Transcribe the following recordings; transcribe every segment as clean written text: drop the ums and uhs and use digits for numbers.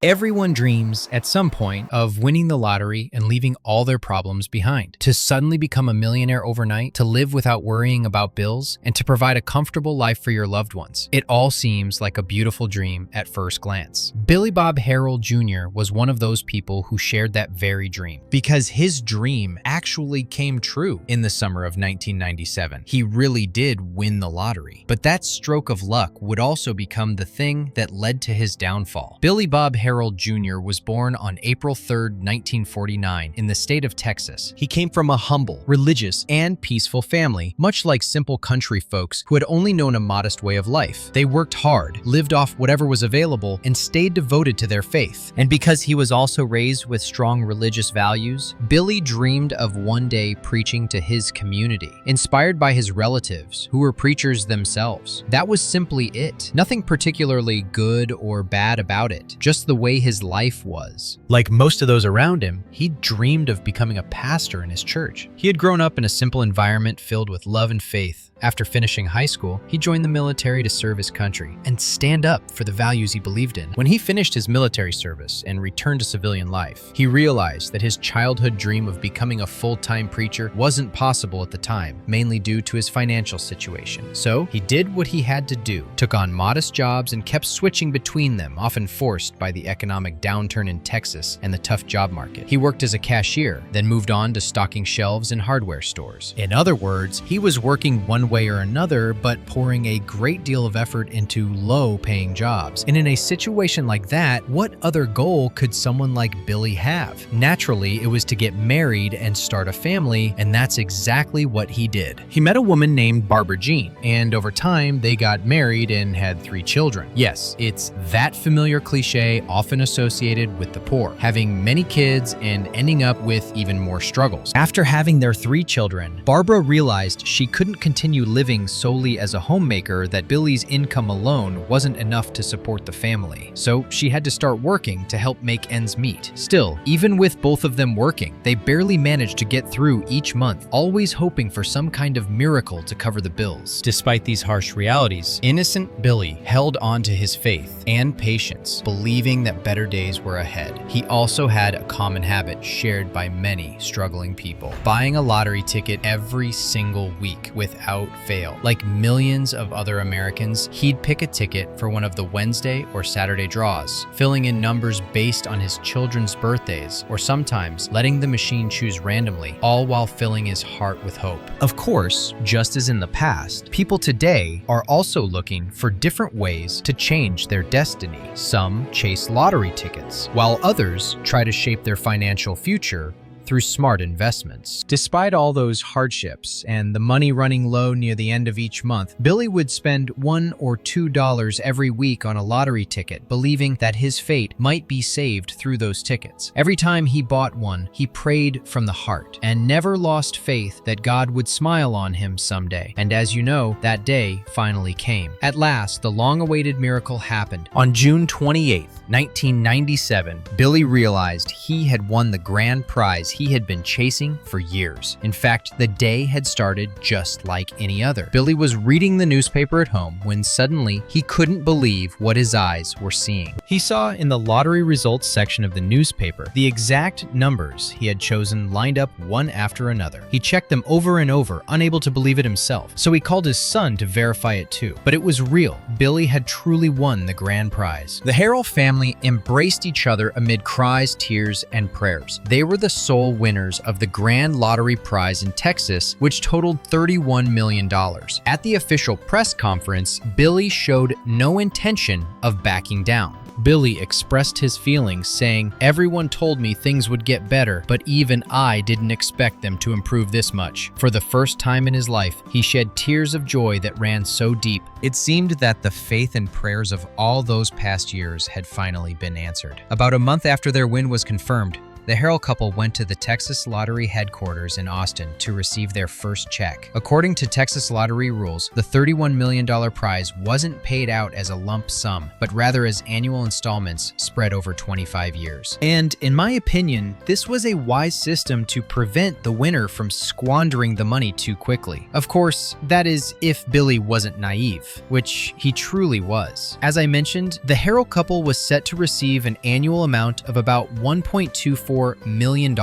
Everyone dreams at some point of winning the lottery and leaving all their problems behind. To suddenly become a millionaire overnight, to live without worrying about bills, and to provide a comfortable life for your loved ones. It all seems like a beautiful dream at first glance. Billie Bob Harrell Jr. was one of those people who shared that very dream, because his dream actually came true in the summer of 1997. He really did win the lottery. But that stroke of luck would also become the thing that led to his downfall. Billie Bob Harrell Jr. was born on April 3, 1949, in the state of Texas. He came from a humble, religious, and peaceful family, much like simple country folks who had only known a modest way of life. They worked hard, lived off whatever was available, and stayed devoted to their faith. And because he was also raised with strong religious values, Billy dreamed of one day preaching to his community, inspired by his relatives, who were preachers themselves. That was simply it. Nothing particularly good or bad about it, just the way his life was. Like most of those around him, he dreamed of becoming a pastor in his church. He had grown up in a simple environment filled with love and faith. After finishing high school, he joined the military to serve his country and stand up for the values he believed in. When he finished his military service and returned to civilian life, he realized that his childhood dream of becoming a full-time preacher wasn't possible at the time, mainly due to his financial situation. So he did what he had to do, took on modest jobs and kept switching between them, often forced by the economic downturn in Texas and the tough job market. He worked as a cashier, then moved on to stocking shelves in hardware stores. In other words, he was working one way or another, but pouring a great deal of effort into low-paying jobs. And in a situation like that, what other goal could someone like Billy have? Naturally, it was to get married and start a family, and that's exactly what he did. He met a woman named Barbara Jean, and over time, they got married and had 3 children. Yes, it's that familiar cliche often associated with the poor, having many kids and ending up with even more struggles. After having their 3 children, Barbara realized she couldn't continue living solely as a homemaker, that Billy's income alone wasn't enough to support the family. So she had to start working to help make ends meet. Still, even with both of them working, they barely managed to get through each month, always hoping for some kind of miracle to cover the bills. Despite these harsh realities, innocent Billy held on to his faith and patience, believing that better days were ahead. He also had a common habit shared by many struggling people: buying a lottery ticket every single week without fail. Like millions of other Americans, he'd pick a ticket for one of the Wednesday or Saturday draws, filling in numbers based on his children's birthdays, or sometimes letting the machine choose randomly, all while filling his heart with hope. Of course, just as in the past, people today are also looking for different ways to change their destiny. Some chase lottery tickets, while others try to shape their financial future through smart investments. Despite all those hardships and the money running low near the end of each month, Billy would spend $1 or $2 every week on a lottery ticket, believing that his fate might be saved through those tickets. Every time he bought one, he prayed from the heart and never lost faith that God would smile on him someday. And as you know, that day finally came. At last, the long-awaited miracle happened. On June 28, 1997, Billy realized he had won the grand prize he had been chasing for years. In fact, the day had started just like any other. Billy was reading the newspaper at home when suddenly he couldn't believe what his eyes were seeing. He saw in the lottery results section of the newspaper the exact numbers he had chosen lined up one after another. He checked them over and over, unable to believe it himself, so he called his son to verify it too. But it was real. Billy had truly won the grand prize. The Harrell family embraced each other amid cries, tears, and prayers. They were the sole winners of the grand lottery prize in Texas, which totaled $31 million. At the official press conference, Billy showed no intention of backing down. Billy expressed his feelings, saying, "Everyone told me things would get better, but even I didn't expect them to improve this much." For the first time in his life, he shed tears of joy that ran so deep. It seemed that the faith and prayers of all those past years had finally been answered. About a month after their win was confirmed, the Harrell couple went to the Texas Lottery headquarters in Austin to receive their first check. According to Texas Lottery rules, the $31 million prize wasn't paid out as a lump sum, but rather as annual installments spread over 25 years. And in my opinion, this was a wise system to prevent the winner from squandering the money too quickly. Of course, that is if Billy wasn't naive, which he truly was. As I mentioned, the Harrell couple was set to receive an annual amount of about $1.24 million,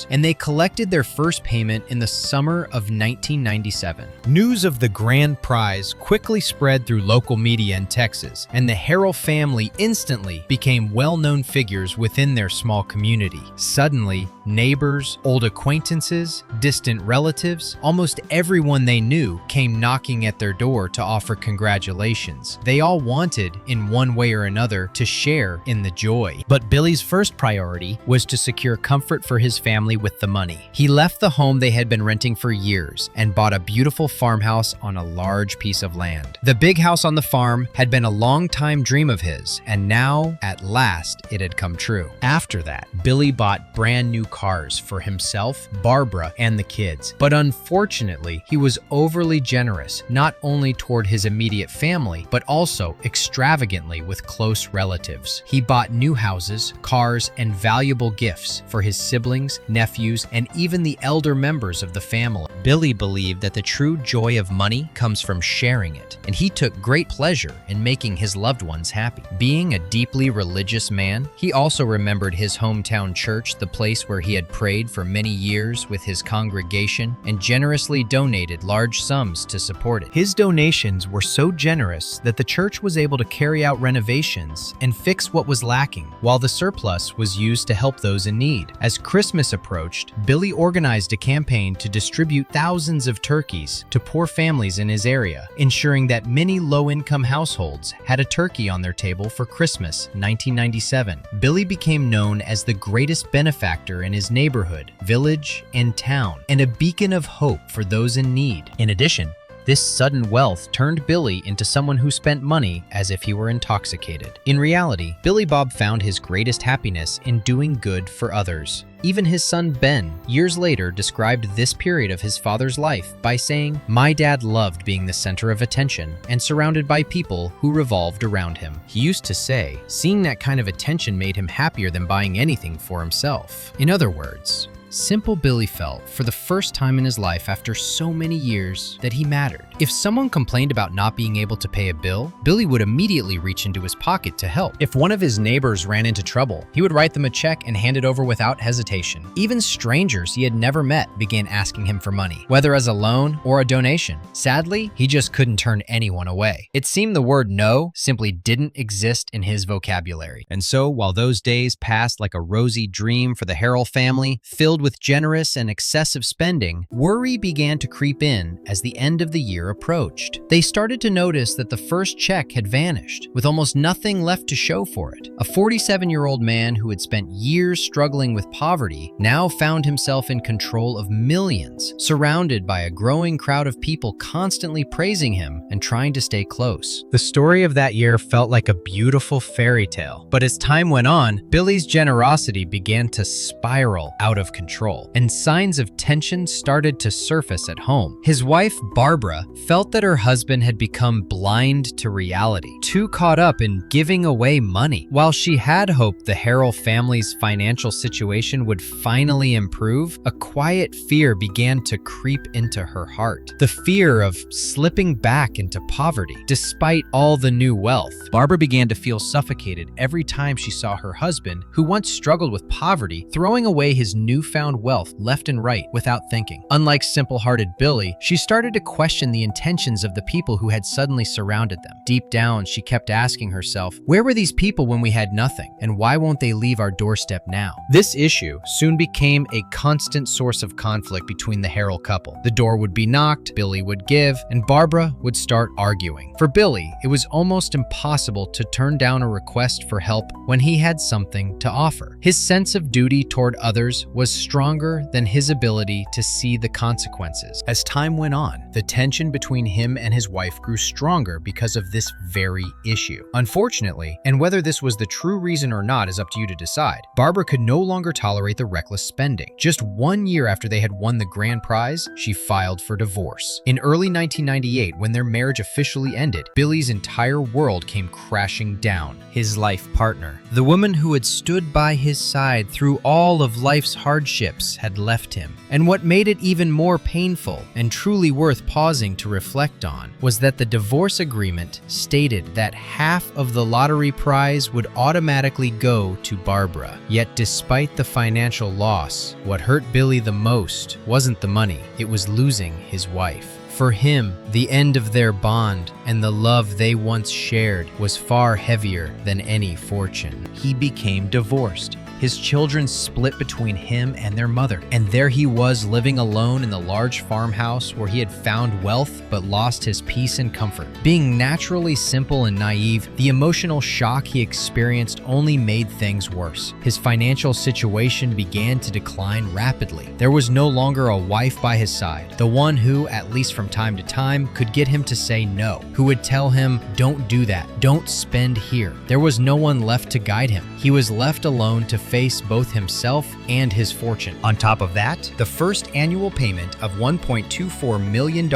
and they collected their first payment in the summer of 1997. News of the grand prize quickly spread through local media in Texas, and the Harrell family instantly became well-known figures within their small community. Suddenly, neighbors, old acquaintances, distant relatives, almost everyone they knew came knocking at their door to offer congratulations. They all wanted, in one way or another, to share in the joy. But Billy's first priority was to secure comfort for his family with the money. He left the home they had been renting for years and bought a beautiful farmhouse on a large piece of land. The big house on the farm had been a long-time dream of his, and now, at last, it had come true. After that, Billy bought brand new cars for himself, Barbara, and the kids. But unfortunately, he was overly generous, not only toward his immediate family, but also extravagantly with close relatives. He bought new houses, cars, and valuable gifts for his siblings, nephews, and even the elder members of the family. Billy believed that the true joy of money comes from sharing it, and he took great pleasure in making his loved ones happy. Being a deeply religious man, he also remembered his hometown church, the place where he had prayed for many years with his congregation, and generously donated large sums to support it. His donations were so generous that the church was able to carry out renovations and fix what was lacking, while the surplus was used to help those in need. As Christmas approached, Billy organized a campaign to distribute thousands of turkeys to poor families in his area, ensuring that many low-income households had a turkey on their table for Christmas 1997. Billy became known as the greatest benefactor in his neighborhood, village, and town, and a beacon of hope for those in need. In addition, this sudden wealth turned Billy into someone who spent money as if he were intoxicated. In reality, Billy Bob found his greatest happiness in doing good for others. Even his son Ben, years later, described this period of his father's life by saying, "My dad loved being the center of attention and surrounded by people who revolved around him." He used to say, seeing that kind of attention made him happier than buying anything for himself. In other words, Simple Billy felt, for the first time in his life after so many years, that he mattered. If someone complained about not being able to pay a bill, Billy would immediately reach into his pocket to help. If one of his neighbors ran into trouble, he would write them a check and hand it over without hesitation. Even strangers he had never met began asking him for money, whether as a loan or a donation. Sadly, he just couldn't turn anyone away. It seemed the word no simply didn't exist in his vocabulary. And so, while those days passed like a rosy dream for the Harrell family, filled with generous and excessive spending, worry began to creep in as the end of the year approached. They started to notice that the first check had vanished, with almost nothing left to show for it. A 47-year-old man who had spent years struggling with poverty now found himself in control of millions, surrounded by a growing crowd of people constantly praising him and trying to stay close. The story of that year felt like a beautiful fairy tale, but as time went on, Billy's generosity began to spiral out of control, and signs of tension started to surface at home. His wife, Barbara, felt that her husband had become blind to reality, too caught up in giving away money. While she had hoped the Harrell family's financial situation would finally improve, a quiet fear began to creep into her heart. The fear of slipping back into poverty. Despite all the new wealth, Barbara began to feel suffocated every time she saw her husband, who once struggled with poverty, throwing away his newfound wealth left and right without thinking. Unlike simple-hearted Billy, she started to question the intentions of the people who had suddenly surrounded them. Deep down, she kept asking herself, where were these people when we had nothing, and why won't they leave our doorstep now? This issue soon became a constant source of conflict between the Harrell couple. The door would be knocked, Billy would give, and Barbara would start arguing. For Billy, it was almost impossible to turn down a request for help when he had something to offer. His sense of duty toward others was stronger than his ability to see the consequences. As time went on, the tension between him and his wife grew stronger because of this very issue. Unfortunately, and whether this was the true reason or not is up to you to decide, Barbara could no longer tolerate the reckless spending. Just 1 year after they had won the grand prize, she filed for divorce. In early 1998, when their marriage officially ended, Billie's entire world came crashing down. His life partner, the woman who had stood by his side through all of life's hardships, had left him. And what made it even more painful and truly worth pausing to reflect on was that the divorce agreement stated that half of the lottery prize would automatically go to Barbara. Yet despite the financial loss, what hurt Billie the most wasn't the money, it was losing his wife. For him, the end of their bond and the love they once shared was far heavier than any fortune. He became divorced. His children split between him and their mother, and there he was living alone in the large farmhouse where he had found wealth but lost his peace and comfort. Being naturally simple and naive, the emotional shock he experienced only made things worse. His financial situation began to decline rapidly. There was no longer a wife by his side, the one who, at least from time to time, could get him to say no, who would tell him, "Don't do that, don't spend here." There was no one left to guide him. He was left alone to face both himself and his fortune. On top of that, the first annual payment of $1.24 million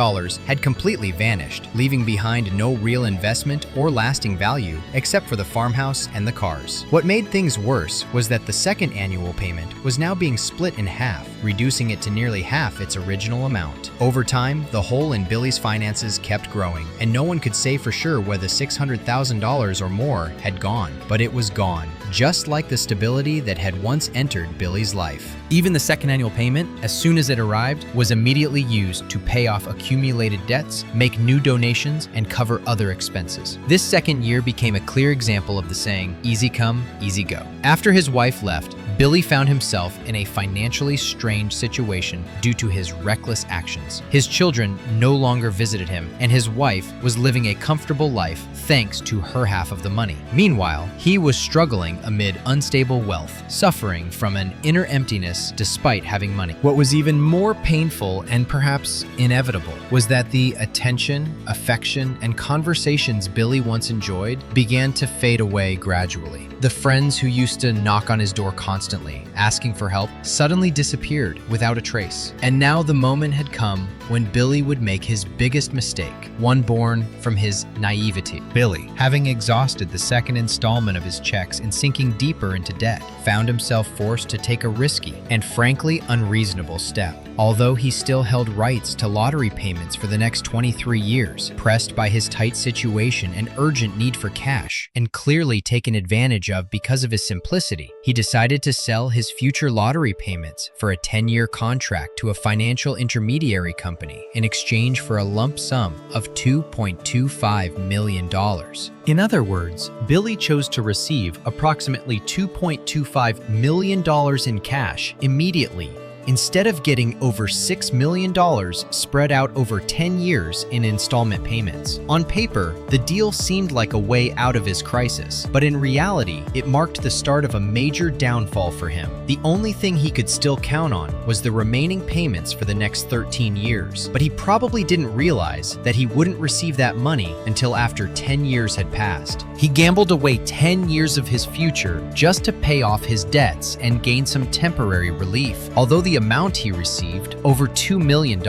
had completely vanished, leaving behind no real investment or lasting value except for the farmhouse and the cars. What made things worse was that the second annual payment was now being split in half, reducing it to nearly half its original amount. Over time, the hole in Billie's finances kept growing, and no one could say for sure where the $600,000 or more had gone, but it was gone, just like the stability that had once entered Billie's life. Even the second annual payment, as soon as it arrived, was immediately used to pay off accumulated debts, make new donations, and cover other expenses. This second year became a clear example of the saying, "Easy come, easy go." After his wife left, Billie found himself in a financially strained situation due to his reckless actions. His children no longer visited him, and his wife was living a comfortable life thanks to her half of the money. Meanwhile, he was struggling amid unstable wealth, suffering from an inner emptiness despite having money. What was even more painful and perhaps inevitable was that the attention, affection, and conversations Billie once enjoyed began to fade away gradually. The friends who used to knock on his door constantly, asking for help, suddenly disappeared without a trace. And now the moment had come when Billie would make his biggest mistake, one born from his naivety. Billie, having exhausted the second installment of his checks and sinking deeper into debt, found himself forced to take a risky and frankly unreasonable step. Although he still held rights to lottery payments for the next 23 years, pressed by his tight situation and urgent need for cash, and clearly taken advantage of because of his simplicity, he decided to sell his future lottery payments for a 10-year contract to a financial intermediary company in exchange for a lump sum of $2.25 million. In other words, Billie chose to receive approximately $2.25 million in cash immediately, instead of getting over $6 million spread out over 10 years in installment payments. On paper, the deal seemed like a way out of his crisis, but in reality, it marked the start of a major downfall for him. The only thing he could still count on was the remaining payments for the next 13 years, but he probably didn't realize that he wouldn't receive that money until after 10 years had passed. He gambled away 10 years of his future just to pay off his debts and gain some temporary relief. Although the amount he received, over $2 million,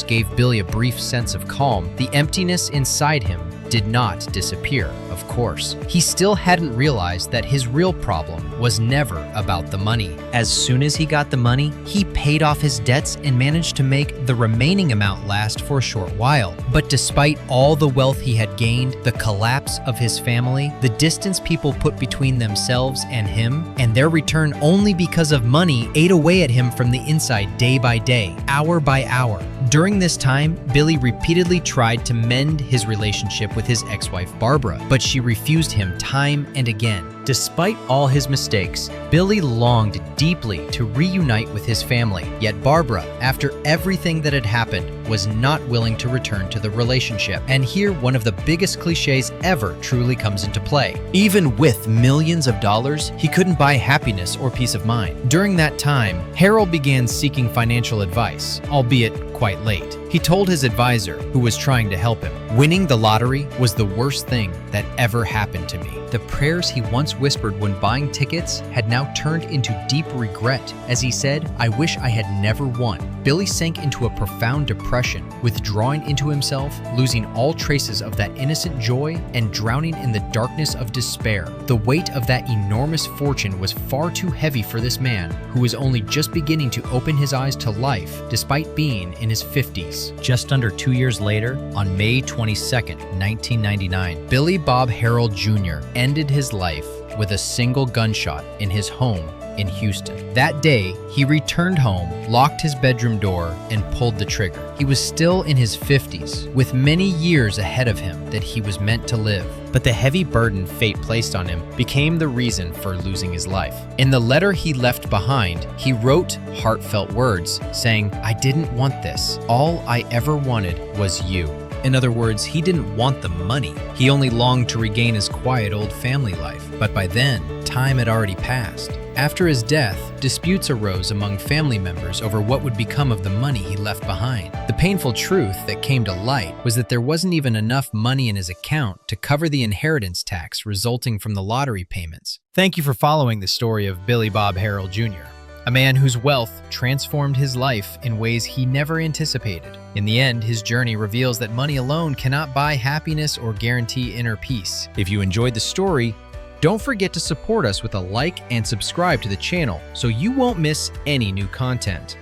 gave Billie a brief sense of calm, the emptiness inside him did not disappear, of course. He still hadn't realized that his real problem was never about the money. As soon as he got the money, he paid off his debts and managed to make the remaining amount last for a short while. But despite all the wealth he had gained, the collapse of his family, the distance people put between themselves and him, and their return only because of money ate away at him from the inside day by day, hour by hour. During this time, Billie repeatedly tried to mend his relationship with his ex-wife Barbara, but she refused him time and again. Despite all his mistakes, Billy longed deeply to reunite with his family. Yet Barbara, after everything that had happened, was not willing to return to the relationship. And here, one of the biggest cliches ever truly comes into play. Even with millions of dollars, he couldn't buy happiness or peace of mind. During that time, Harrell began seeking financial advice, albeit quite late. He told his advisor, who was trying to help him, "Winning the lottery was the worst thing that ever happened to me." The prayers he once whispered when buying tickets had now turned into deep regret. As he said, "I wish I had never won." Billy sank into a profound depression, withdrawing into himself, losing all traces of that innocent joy, and drowning in the darkness of despair. The weight of that enormous fortune was far too heavy for this man, who was only just beginning to open his eyes to life, despite being in his 50s. Just under 2 years later, on May 22nd, 1999, Billie Bob Harrell Jr. ended his life with a single gunshot in his home in Houston. That day, he returned home, locked his bedroom door, and pulled the trigger. He was still in his 50s, with many years ahead of him that he was meant to live. But the heavy burden fate placed on him became the reason for losing his life. In the letter he left behind, he wrote heartfelt words saying, "I didn't want this. All I ever wanted was you." In other words, he didn't want the money. He only longed to regain his quiet old family life. But by then, time had already passed. After his death, disputes arose among family members over what would become of the money he left behind. The painful truth that came to light was that there wasn't even enough money in his account to cover the inheritance tax resulting from the lottery payments. Thank you for following the story of Billie Bob Harrell Jr., a man whose wealth transformed his life in ways he never anticipated. In the end, his journey reveals that money alone cannot buy happiness or guarantee inner peace. If you enjoyed the story, don't forget to support us with a like and subscribe to the channel so you won't miss any new content.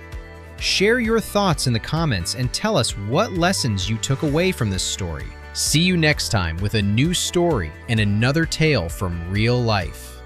Share your thoughts in the comments and tell us what lessons you took away from this story. See you next time with a new story and another tale from real life.